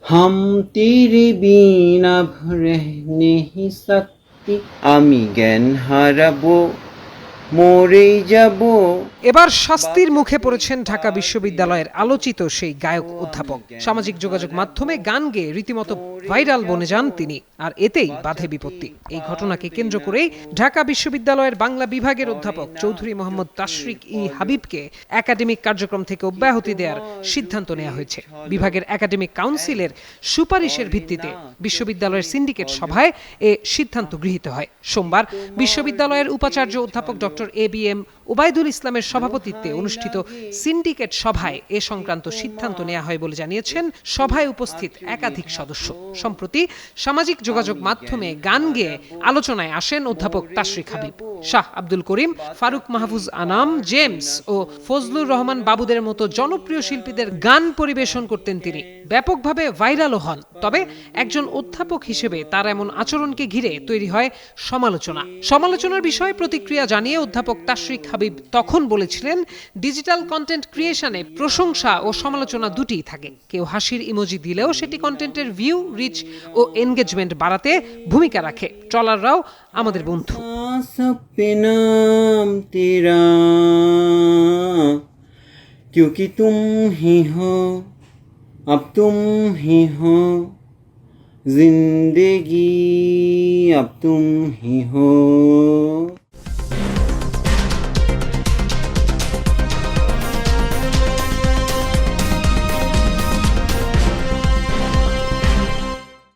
हम तेरे बिना अब रह नहीं सकती, আমি জ্ঞান হারাবো, মরেই যাব। এবার শাস্তির মুখে পড়েছেন ঢাকা বিশ্ববিদ্যালয়ের আলোচিত সেই গায়ক অধ্যাপক। সামাজিক যোগাযোগ মাধ্যমে গান গেয়ে রীতিমতো ভাইরাল বনে যান তিনি, আর এতেই বাধে বিপত্তি। এই ঘটনাকে কেন্দ্র করেই ঢাকা বিশ্ববিদ্যালয়ের বাংলা বিভাগের অধ্যাপক চৌধুরী মোহাম্মদ তাশরিক ই হাবিবকে একাডেমিক কার্যক্রম থেকে অব্যাহতি দেওয়ার সিদ্ধান্ত নেওয়া হয়েছে। বিভাগের একাডেমিক কাউন্সিলের সুপারিশের ভিত্তিতে বিশ্ববিদ্যালয়ের সিন্ডিকেট সভায় এ সিদ্ধান্ত গৃহীত হয়। সোমবার বিশ্ববিদ্যালয়ের উপাচার্য অধ্যাপক ডক্টর এবিএম ওবায়দুল ইসলামের সভাপতিত্বে অনুষ্ঠিত সিন্ডিকেট সভায় এ সংক্রান্ত সিদ্ধান্ত নেওয়া হয় বলে জানিয়েছেন সভায় উপস্থিত একাধিক সদস্য। সম্প্রতি সামাজিক যোগাযোগ মাধ্যমে গান গেয়ে আলোচনায় আসেন অধ্যাপক তাশরিক হাবিব। শাহ আব্দুল করিম, ফারুক মাহফুজ আনাম, জেমস ও ফজলুর রহমান বাবুদের মতো জনপ্রিয় শিল্পীদের গান পরিবেশন করতেন তিনি। ব্যাপকভাবে ভাইরালও হন। তবে একজন অধ্যাপক হিসেবে তার এমন আচরণকে ঘিরে তৈরি হয় সমালোচনার বিষয়ে প্রতিক্রিয়া জানিয়ে অধ্যাপক তাশরিক হাবিব তখন বলেছিলেন, ডিজিটাল কন্টেন্ট ক্রিয়েশনে প্রশংসা ও সমালোচনা দুটিই থাকে। কেউ হাসির ইমোজি দিলেও সেটি কন্টেন্টের ভিউ, রিচ ও এনগেজমেন্ট বাড়াতে ভূমিকা রাখে। ট্রলাররাও আমাদের বন্ধু। क्योंकि तुम ही हो, अब तुम ही हो, जिंदगी अब तुम ही हो।